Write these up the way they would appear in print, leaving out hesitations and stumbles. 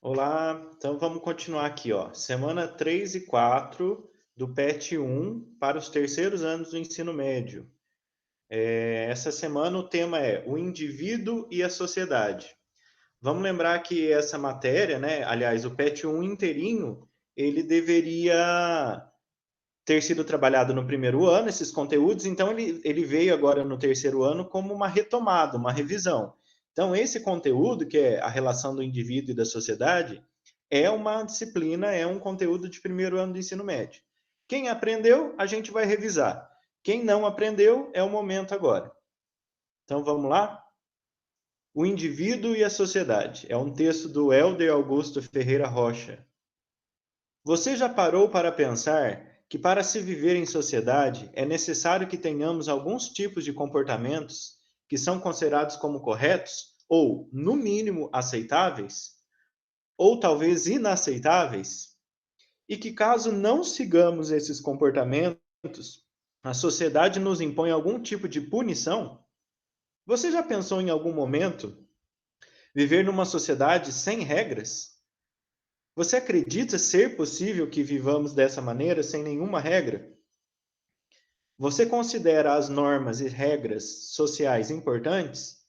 Olá, então vamos continuar aqui, ó. Semana 3 e 4 do PET 1 para os terceiros anos do ensino médio. Essa semana o tema é o indivíduo e a sociedade. Vamos lembrar que essa matéria, né, aliás, o PET 1 inteirinho, ele deveria ter sido trabalhado no primeiro ano, esses conteúdos, então ele veio agora no terceiro ano como uma retomada, uma revisão. Então, esse conteúdo, que é a relação do indivíduo e da sociedade, é uma disciplina, é um conteúdo de primeiro ano do ensino médio. Quem aprendeu, a gente vai revisar. Quem não aprendeu, é o momento agora. Então, vamos lá? O indivíduo e a sociedade. É um texto do Helder Augusto Ferreira Rocha. Você já parou para pensar que para se viver em sociedade é necessário que tenhamos alguns tipos de comportamentos que são considerados como corretos ou, no mínimo, aceitáveis, ou talvez inaceitáveis, e que caso não sigamos esses comportamentos, a sociedade nos impõe algum tipo de punição? Você já pensou em algum momento viver numa sociedade sem regras? Você acredita ser possível que vivamos dessa maneira, sem nenhuma regra? Você considera as normas e regras sociais importantes?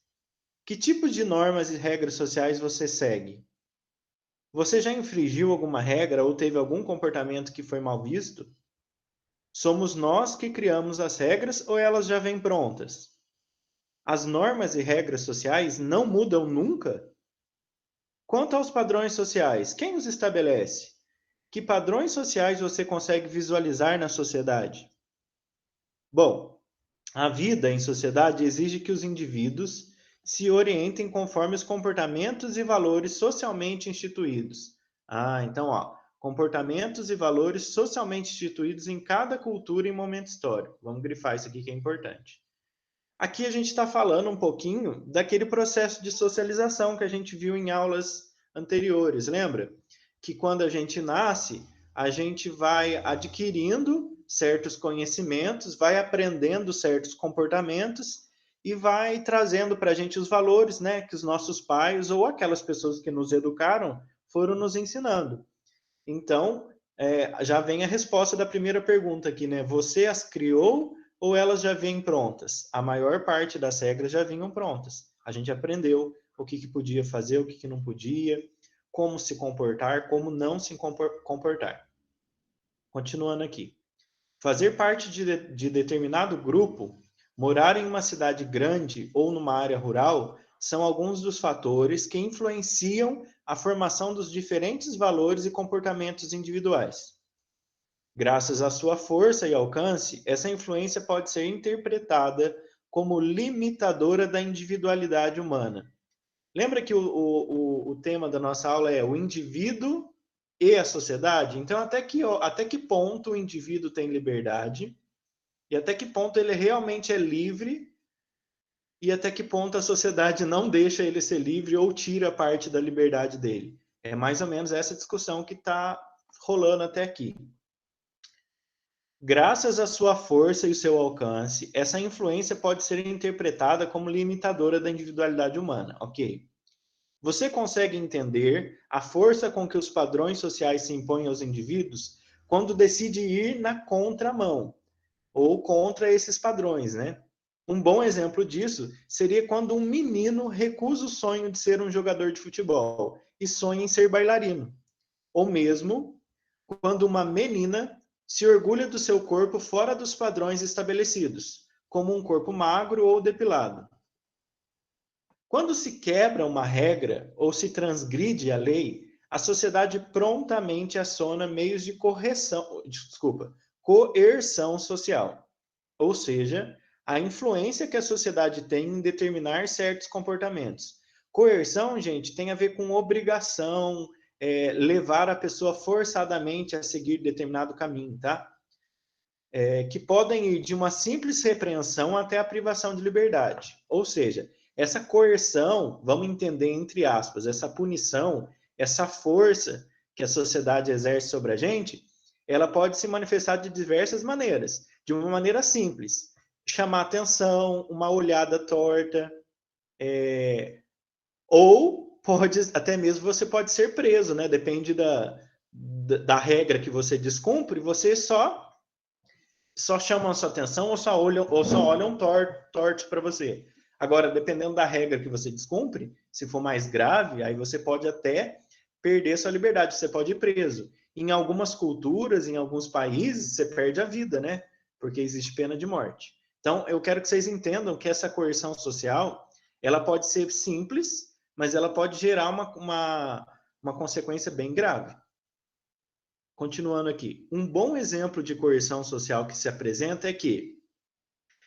Que tipo de normas e regras sociais você segue? Você já infringiu alguma regra ou teve algum comportamento que foi mal visto? Somos nós que criamos as regras ou elas já vêm prontas? As normas e regras sociais não mudam nunca? Quanto aos padrões sociais, quem os estabelece? Que padrões sociais você consegue visualizar na sociedade? Bom, a vida em sociedade exige que os indivíduos se orientem conforme os comportamentos e valores socialmente instituídos. Então, ó, comportamentos e valores socialmente instituídos em cada cultura e momento histórico. Vamos grifar isso aqui que é importante. Aqui a gente está falando um pouquinho daquele processo de socialização que a gente viu em aulas anteriores, lembra? Que quando a gente nasce, a gente vai adquirindo certos conhecimentos, vai aprendendo certos comportamentos e vai trazendo para a gente os valores, né, que os nossos pais ou aquelas pessoas que nos educaram foram nos ensinando. Então, já vem a resposta da primeira pergunta aqui, né? Você as criou ou elas já vêm prontas? A maior parte das regras já vinham prontas. A gente aprendeu o que podia fazer, o que não podia, como se comportar, como não se comportar. Continuando aqui. Fazer parte de determinado grupo, morar em uma cidade grande ou numa área rural, são alguns dos fatores que influenciam a formação dos diferentes valores e comportamentos individuais. Graças à sua força e alcance, essa influência pode ser interpretada como limitadora da individualidade humana. Lembra que o tema da nossa aula é o indivíduo e a sociedade? Então, até que ponto o indivíduo tem liberdade e até que ponto ele realmente é livre e até que ponto a sociedade não deixa ele ser livre ou tira parte da liberdade dele? É mais ou menos essa discussão que está rolando até aqui. Graças à sua força e o seu alcance, essa influência pode ser interpretada como limitadora da individualidade humana. Ok. Você consegue entender a força com que os padrões sociais se impõem aos indivíduos quando decide ir na contramão ou contra esses padrões, né? Um bom exemplo disso seria quando um menino recusa o sonho de ser um jogador de futebol e sonha em ser bailarino. Ou mesmo quando uma menina se orgulha do seu corpo fora dos padrões estabelecidos, como um corpo magro ou depilado. Quando se quebra uma regra ou se transgride a lei, a sociedade prontamente aciona meios de coerção social, ou seja, a influência que a sociedade tem em determinar certos comportamentos. Coerção, gente, tem a ver com obrigação, levar a pessoa forçadamente a seguir determinado caminho, tá? Que podem ir de uma simples repreensão até a privação de liberdade. Ou seja, essa coerção, vamos entender entre aspas, essa punição, essa força que a sociedade exerce sobre a gente, ela pode se manifestar de diversas maneiras. De uma maneira simples, chamar atenção, uma olhada torta, ou até mesmo você pode ser preso, né? Depende da regra que você descumpre, você só chamam a sua atenção ou só olham torto para você. Agora, dependendo da regra que você descumpre, se for mais grave, aí você pode até perder sua liberdade, você pode ir preso. Em algumas culturas, em alguns países, você perde a vida, né? Porque existe pena de morte. Então, eu quero que vocês entendam que essa coerção social, ela pode ser simples, mas ela pode gerar uma consequência bem grave. Continuando aqui, um bom exemplo de coerção social que se apresenta é que,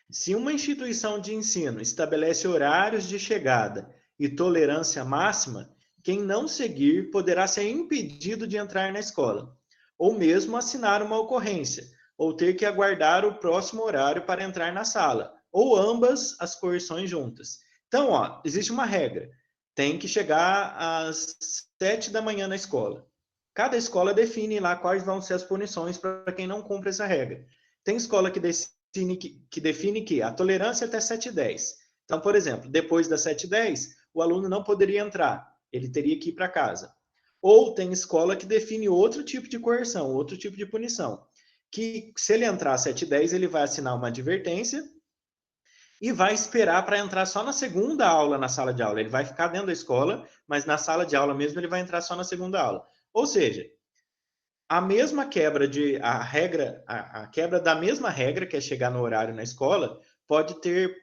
se uma instituição de ensino estabelece horários de chegada e tolerância máxima, quem não seguir poderá ser impedido de entrar na escola, ou mesmo assinar uma ocorrência, ou ter que aguardar o próximo horário para entrar na sala, ou ambas as coerções juntas. Então, ó, existe uma regra: tem que chegar às 7 da manhã na escola. Cada escola define lá quais vão ser as punições para quem não cumpre essa regra. Tem escola que define que a tolerância é até 7h10. Então, por exemplo, depois das 7h10, o aluno não poderia entrar, ele teria que ir para casa. Ou tem escola que define outro tipo de coerção, outro tipo de punição, que se ele entrar às 7h10, ele vai assinar uma advertência e vai esperar para entrar só na segunda aula na sala de aula. Ele vai ficar dentro da escola, mas na sala de aula mesmo ele vai entrar só na segunda aula. Ou seja, a mesma quebra a quebra da mesma regra, que é chegar no horário na escola, pode ter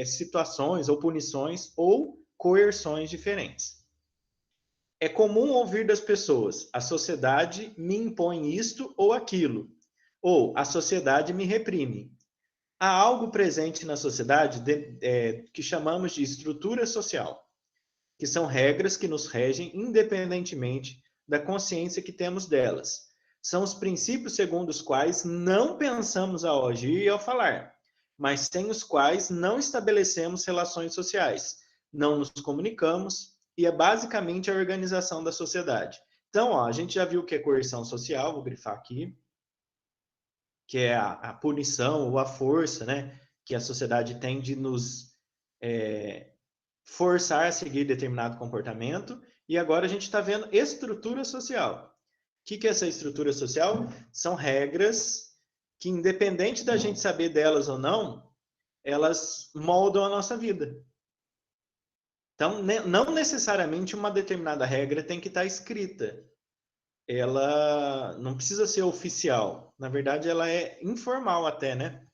situações ou punições ou coerções diferentes. É comum ouvir das pessoas: a sociedade me impõe isto ou aquilo, ou a sociedade me reprime. Há algo presente na sociedade que chamamos de estrutura social, que são regras que nos regem independentemente da consciência que temos delas. São os princípios segundo os quais não pensamos ao agir e ao falar, mas sem os quais não estabelecemos relações sociais, não nos comunicamos, e é basicamente a organização da sociedade. Então, ó, a gente já viu o que é coerção social, vou grifar aqui, que é a punição ou a força, né, que a sociedade tem de nos forçar a seguir determinado comportamento. E agora a gente está vendo estrutura social. O que é essa estrutura social? São regras que, independente da gente saber delas ou não, elas moldam a nossa vida. Então, não necessariamente uma determinada regra tem que estar escrita. Ela não precisa ser oficial. Na verdade, ela é informal até, né?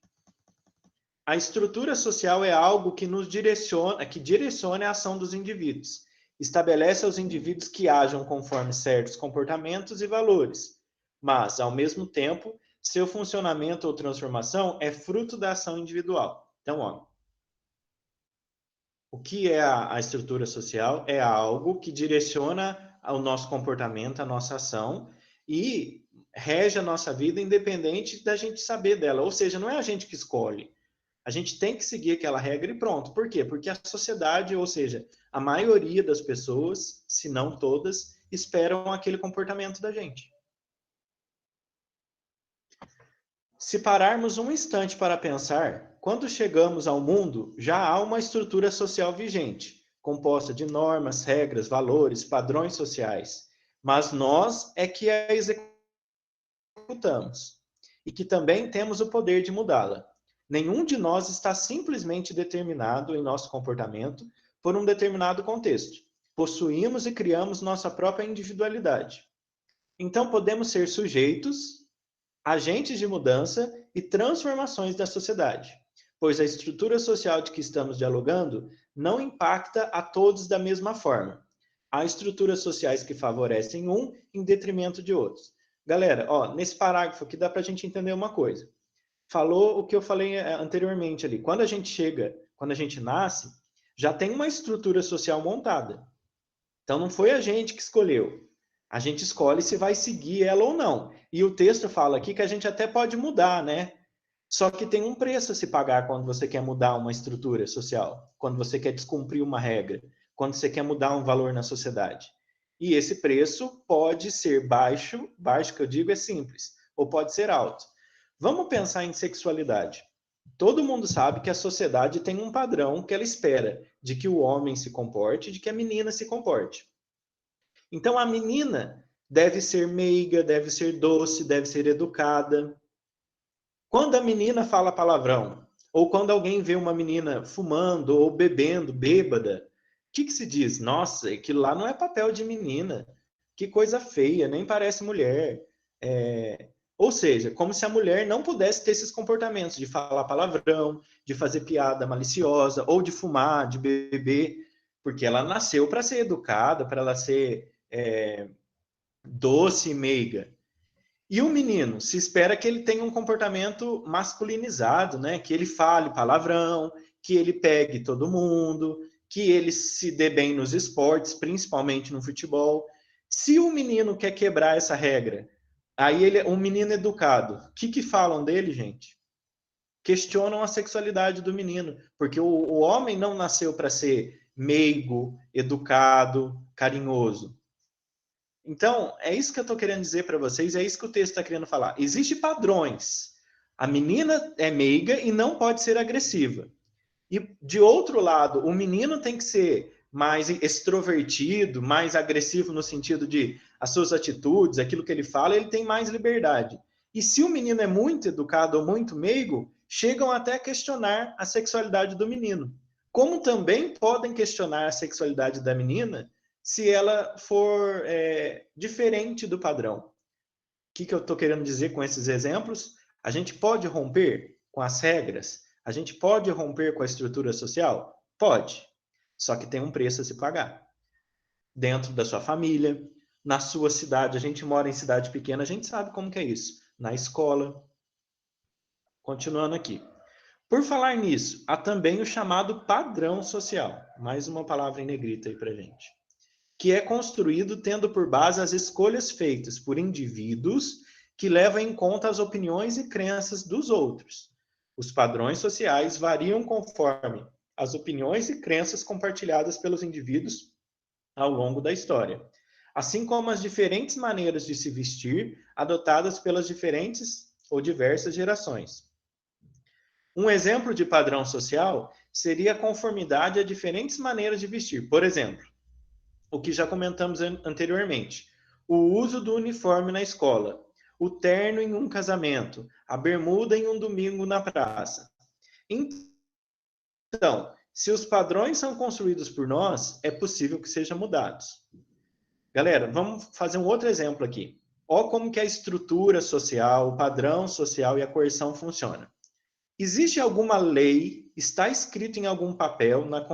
A estrutura social é algo que nos direciona, que direciona a ação dos indivíduos. Estabelece aos indivíduos que ajam conforme certos comportamentos e valores, mas, ao mesmo tempo, seu funcionamento ou transformação é fruto da ação individual. Então, ó, o que é a estrutura social? É algo que direciona o nosso comportamento, a nossa ação e rege a nossa vida independente da gente saber dela. Ou seja, não é a gente que escolhe. A gente tem que seguir aquela regra e pronto. Por quê? Porque a sociedade, ou seja, a maioria das pessoas, se não todas, esperam aquele comportamento da gente. Se pararmos um instante para pensar, quando chegamos ao mundo, já há uma estrutura social vigente, composta de normas, regras, valores, padrões sociais. Mas nós é que a executamos e que também temos o poder de mudá-la. Nenhum de nós está simplesmente determinado em nosso comportamento por um determinado contexto. Possuímos e criamos nossa própria individualidade. Então podemos ser sujeitos, agentes de mudança e transformações da sociedade, pois a estrutura social de que estamos dialogando não impacta a todos da mesma forma. Há estruturas sociais que favorecem um em detrimento de outros. Galera, ó, nesse parágrafo aqui dá para a gente entender uma coisa. Falou o que eu falei anteriormente ali. Quando a gente chega, quando a gente nasce, já tem uma estrutura social montada. Então não foi a gente que escolheu. A gente escolhe se vai seguir ela ou não. E o texto fala aqui que a gente até pode mudar, né? Só que tem um preço a se pagar quando você quer mudar uma estrutura social, quando você quer descumprir uma regra, quando você quer mudar um valor na sociedade. E esse preço pode ser baixo, baixo que eu digo é simples, ou pode ser alto. Vamos pensar em sexualidade. Todo mundo sabe que a sociedade tem um padrão que ela espera de que o homem se comporte, de que a menina se comporte. Então, a menina deve ser meiga, deve ser doce, deve ser educada. Quando a menina fala palavrão, ou quando alguém vê uma menina fumando ou bebendo, bêbada, o que se diz? Nossa, aquilo lá não é papel de menina. Que coisa feia, nem parece mulher. Ou seja, como se a mulher não pudesse ter esses comportamentos de falar palavrão, de fazer piada maliciosa, ou de fumar, de beber, porque ela nasceu para ser educada, para ela ser doce e meiga. E o menino, se espera que ele tenha um comportamento masculinizado, né? Que ele fale palavrão, que ele pegue todo mundo, que ele se dê bem nos esportes, principalmente no futebol. Se o menino quer quebrar essa regra, aí ele é um menino educado. O que falam dele, gente? Questionam a sexualidade do menino, porque o homem não nasceu para ser meigo, educado, carinhoso. Então, é isso que eu estou querendo dizer para vocês, é isso que o texto está querendo falar. Existem padrões. A menina é meiga e não pode ser agressiva. E, de outro lado, o menino tem que ser mais extrovertido, mais agressivo no sentido de as suas atitudes, aquilo que ele fala, ele tem mais liberdade. E se o menino é muito educado ou muito meigo, chegam até a questionar a sexualidade do menino. Como também podem questionar a sexualidade da menina se ela for diferente do padrão. O que eu estou querendo dizer com esses exemplos? A gente pode romper com as regras? A gente pode romper com a estrutura social? Pode. Só que tem um preço a se pagar. Dentro da sua família, na sua cidade, a gente mora em cidade pequena, a gente sabe como que é isso. Na escola. Continuando aqui. Por falar nisso, há também o chamado padrão social. Mais uma palavra em negrita aí pra gente. Que é construído tendo por base as escolhas feitas por indivíduos que levam em conta as opiniões e crenças dos outros. Os padrões sociais variam conforme as opiniões e crenças compartilhadas pelos indivíduos ao longo da história, assim como as diferentes maneiras de se vestir adotadas pelas diferentes ou diversas gerações. Um exemplo de padrão social seria a conformidade a diferentes maneiras de vestir. Por exemplo, o que já comentamos anteriormente, o uso do uniforme na escola, o terno em um casamento, a bermuda em um domingo na praça. Então, se os padrões são construídos por nós, é possível que sejam mudados. Galera, vamos fazer um outro exemplo aqui. Olha como que a estrutura social, o padrão social e a coerção funcionam. Existe alguma lei, está escrito em algum papel na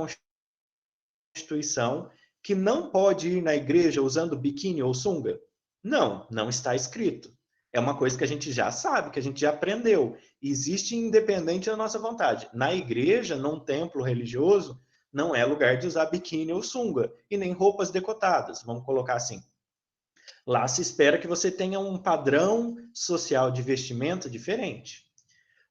Constituição, que não pode ir na igreja usando biquíni ou sunga? Não, não está escrito. É uma coisa que a gente já sabe, que a gente já aprendeu. Existe independente da nossa vontade. Na igreja, num templo religioso, não é lugar de usar biquíni ou sunga, e nem roupas decotadas, vamos colocar assim. Lá se espera que você tenha um padrão social de vestimenta diferente.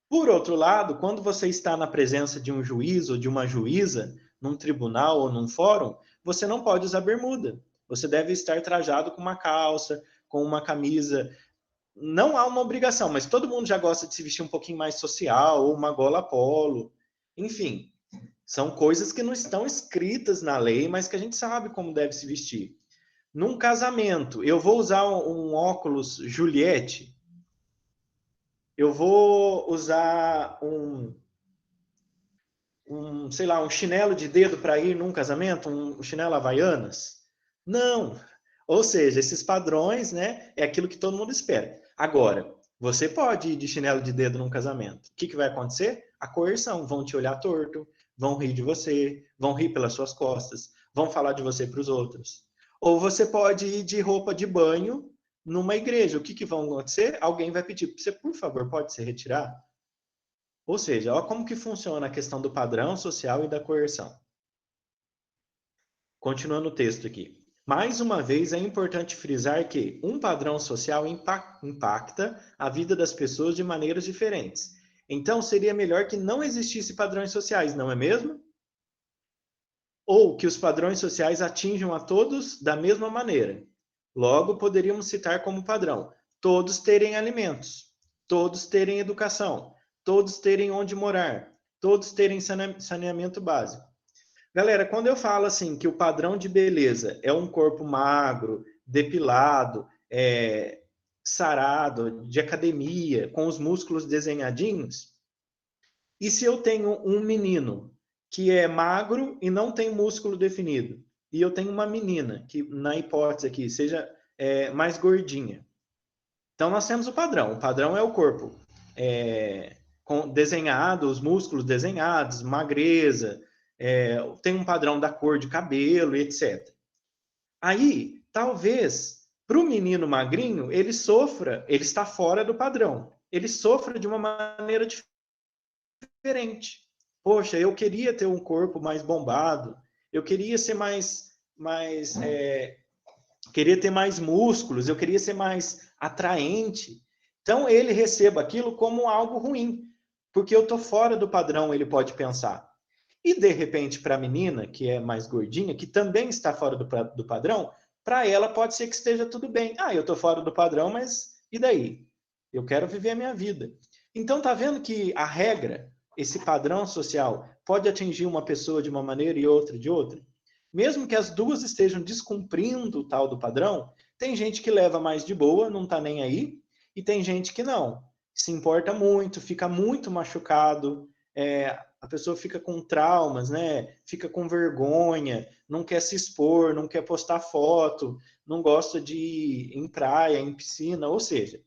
Por outro lado, quando você está na presença de um juiz ou de uma juíza, num tribunal ou num fórum, você não pode usar bermuda. Você deve estar trajado com uma calça, com uma camisa. Não há uma obrigação, mas todo mundo já gosta de se vestir um pouquinho mais social, ou uma gola polo. Enfim, são coisas que não estão escritas na lei, mas que a gente sabe como deve se vestir. Num casamento, eu vou usar um óculos Juliette? Eu vou usar sei lá, um chinelo de dedo para ir num casamento, um chinelo Havaianas? Não. Ou seja, esses padrões, né, é aquilo que todo mundo espera. Agora, você pode ir de chinelo de dedo num casamento. O que vai acontecer? A coerção. Vão te olhar torto, vão rir de você, vão rir pelas suas costas, vão falar de você para os outros. Ou você pode ir de roupa de banho numa igreja. O que vão acontecer? Alguém vai pedir para você, por favor, pode se retirar? Ou seja, olha como que funciona a questão do padrão social e da coerção. Continuando o texto aqui. Mais uma vez, é importante frisar que um padrão social impacta a vida das pessoas de maneiras diferentes. Então, seria melhor que não existisse padrões sociais, não é mesmo? Ou que os padrões sociais atinjam a todos da mesma maneira. Logo, poderíamos citar como padrão: todos terem alimentos, todos terem educação, todos terem onde morar, todos terem saneamento básico. Galera, quando eu falo assim que o padrão de beleza é um corpo magro, depilado, sarado, de academia, com os músculos desenhadinhos, e se eu tenho um menino que é magro e não tem músculo definido, e eu tenho uma menina que, na hipótese aqui, seja mais gordinha. Então, nós temos o padrão. O padrão é o corpo desenhado, os músculos desenhados, magreza, tem um padrão da cor de cabelo, etc. Aí, talvez, para o menino magrinho, ele está fora do padrão. Ele sofra de uma maneira diferente. Poxa, eu queria ter um corpo mais bombado, eu queria ser queria ter mais músculos, eu queria ser mais atraente. Então, ele receba aquilo como algo ruim, porque eu estou fora do padrão, ele pode pensar. E, de repente, para a menina, que é mais gordinha, que também está fora do padrão, para ela pode ser que esteja tudo bem. Ah, eu estou fora do padrão, mas e daí? Eu quero viver a minha vida. Então, tá vendo que a regra, esse padrão social, pode atingir uma pessoa de uma maneira e outra de outra? Mesmo que as duas estejam descumprindo o tal do padrão, tem gente que leva mais de boa, não está nem aí, e tem gente que não. Se importa muito, fica muito machucado, a pessoa fica com traumas, né? Fica com vergonha, não quer se expor, não quer postar foto, não gosta de ir em praia, em piscina, ou seja,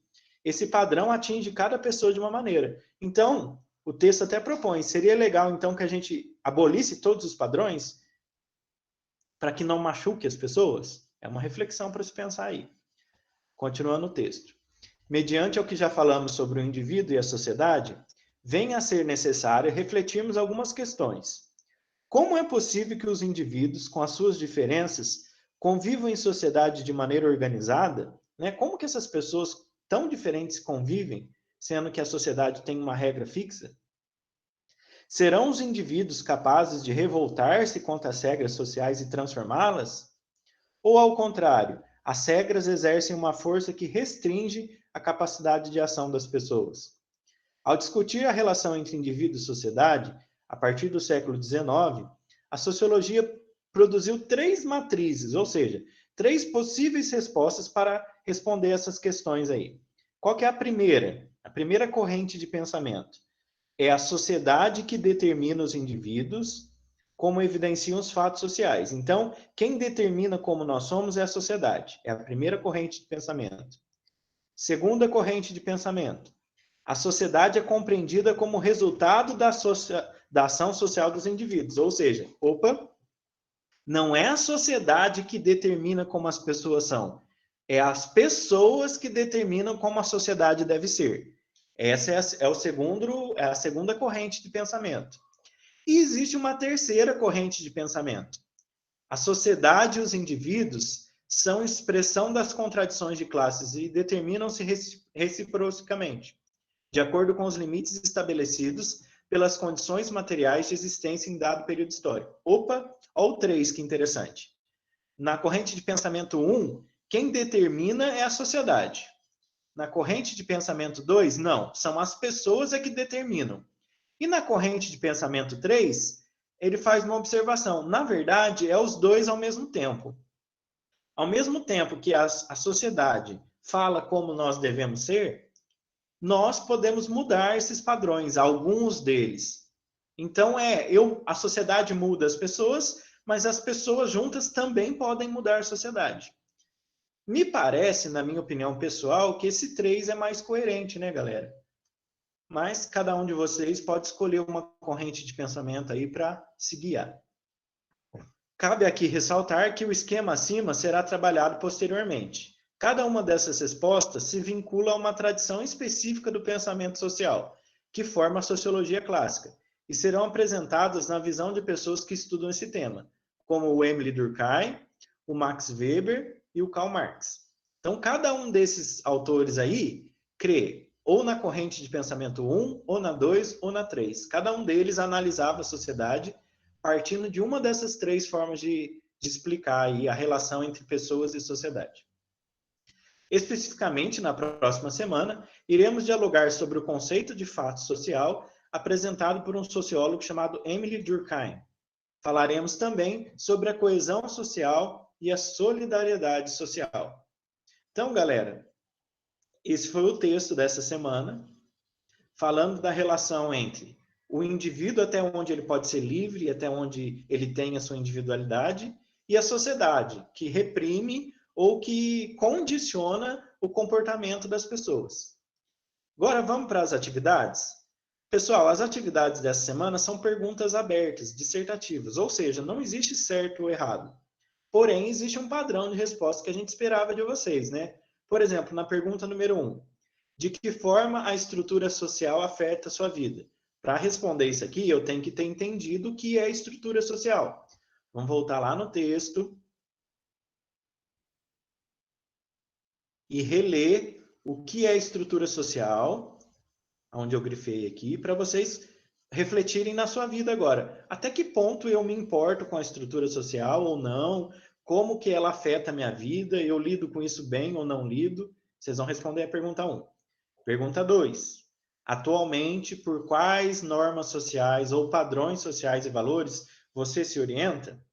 esse padrão atinge cada pessoa de uma maneira. Então, o texto até propõe, seria legal então que a gente abolisse todos os padrões para que não machuque as pessoas? É uma reflexão para se pensar aí. Continuando o texto. Mediante ao que já falamos sobre o indivíduo e a sociedade, vem a ser necessário refletirmos algumas questões. Como é possível que os indivíduos, com as suas diferenças, convivam em sociedade de maneira organizada? Né? Como que essas pessoas tão diferentes convivem, sendo que a sociedade tem uma regra fixa? Serão os indivíduos capazes de revoltar-se contra as regras sociais e transformá-las? Ou, ao contrário, as regras exercem uma força que restringe a capacidade de ação das pessoas? Ao discutir a relação entre indivíduo e sociedade, a partir do século XIX, a sociologia produziu 3 matrizes, ou seja, 3 possíveis respostas para responder essas questões aí. Qual que é a primeira? A primeira corrente de pensamento é a sociedade que determina os indivíduos, como evidenciam os fatos sociais. Então, quem determina como nós somos é a sociedade. É a primeira corrente de pensamento. Segunda corrente de pensamento. A sociedade é compreendida como resultado da ação social dos indivíduos. Ou seja, não é a sociedade que determina como as pessoas são. É as pessoas que determinam como a sociedade deve ser. Essa é a segunda corrente de pensamento. E existe uma terceira corrente de pensamento. A sociedade e os indivíduos são expressão das contradições de classes e determinam-se reciprocamente, de acordo com os limites estabelecidos pelas condições materiais de existência em dado período histórico. Olha o 3, que interessante. Na corrente de pensamento 1, quem determina é a sociedade. Na corrente de pensamento 2, não, são as pessoas que determinam. E na corrente de pensamento 3, ele faz uma observação. Na verdade, é os dois ao mesmo tempo. Ao mesmo tempo que a sociedade fala como nós devemos ser, nós podemos mudar esses padrões, alguns deles. Então, a sociedade muda as pessoas, mas as pessoas juntas também podem mudar a sociedade. Me parece, na minha opinião pessoal, que esse 3 é mais coerente, né, galera? Mas cada um de vocês pode escolher uma corrente de pensamento aí para se guiar. Cabe aqui ressaltar que o esquema acima será trabalhado posteriormente. Cada uma dessas respostas se vincula a uma tradição específica do pensamento social, que forma a sociologia clássica, e serão apresentadas na visão de pessoas que estudam esse tema, como o Emile Durkheim, o Max Weber e o Karl Marx. Então, cada um desses autores aí crê ou na corrente de pensamento 1, ou na 2, ou na 3. Cada um deles analisava a sociedade partindo de uma dessas 3 formas de explicar aí a relação entre pessoas e sociedade. Especificamente, na próxima semana, iremos dialogar sobre o conceito de fato social apresentado por um sociólogo chamado Emile Durkheim. Falaremos também sobre a coesão social e a solidariedade social. Então, galera, esse foi o texto dessa semana, falando da relação entre o indivíduo até onde ele pode ser livre, até onde ele tem a sua individualidade, e a sociedade, que reprime ou que condiciona o comportamento das pessoas. Agora vamos para as atividades? Pessoal, as atividades dessa semana são perguntas abertas, dissertativas, ou seja, não existe certo ou errado. Porém, existe um padrão de resposta que a gente esperava de vocês, né? Por exemplo, na pergunta número 1, de que forma a estrutura social afeta a sua vida? Para responder isso aqui, eu tenho que ter entendido o que é estrutura social. Vamos voltar lá no texto e reler o que é estrutura social, onde eu grifei aqui, para vocês refletirem na sua vida agora. Até que ponto eu me importo com a estrutura social ou não? Como que ela afeta a minha vida? Eu lido com isso bem ou não lido? Vocês vão responder a pergunta 1. Pergunta 2. Atualmente, por quais normas sociais ou padrões sociais e valores você se orienta?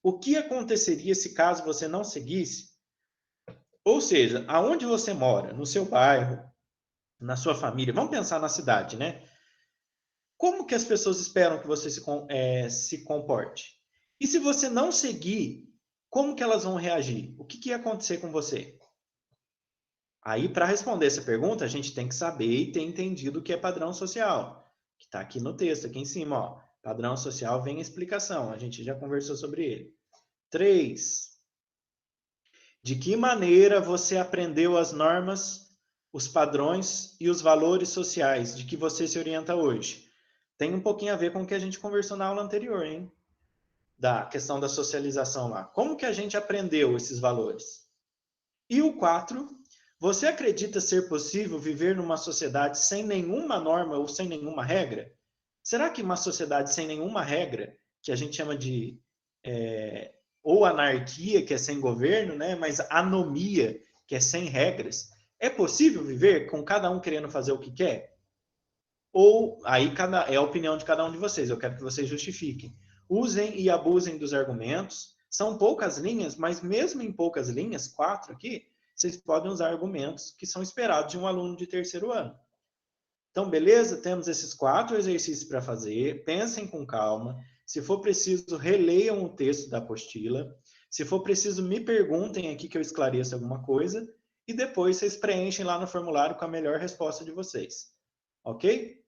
O que aconteceria se caso você não seguisse? Ou seja, aonde você mora, no seu bairro, na sua família, vamos pensar na cidade, né? Como que as pessoas esperam que você se comporte? E se você não seguir, como que elas vão reagir? O que, que ia acontecer com você? Aí, para responder essa pergunta, a gente tem que saber e ter entendido o que é padrão social, que está aqui no texto, aqui em cima, ó. Padrão social vem a explicação, a gente já conversou sobre ele. 3. De que maneira você aprendeu as normas, os padrões e os valores sociais de que você se orienta hoje? Tem um pouquinho a ver com o que a gente conversou na aula anterior, hein? Da questão da socialização lá. Como que a gente aprendeu esses valores? E o 4, você acredita ser possível viver numa sociedade sem nenhuma norma ou sem nenhuma regra? Será que uma sociedade sem nenhuma regra, que a gente chama de ou anarquia, que é sem governo, né? Mas anomia, que é sem regras, é possível viver com cada um querendo fazer o que quer? Ou aí é a opinião de cada um de vocês, eu quero que vocês justifiquem. Usem e abusem dos argumentos. São poucas linhas, mas mesmo em poucas linhas, 4 aqui, vocês podem usar argumentos que são esperados de um aluno de terceiro ano. Então, beleza? Temos esses 4 exercícios para fazer. Pensem com calma. Se for preciso, releiam o texto da apostila. Se for preciso, me perguntem aqui que eu esclareço alguma coisa. E depois vocês preenchem lá no formulário com a melhor resposta de vocês. Ok?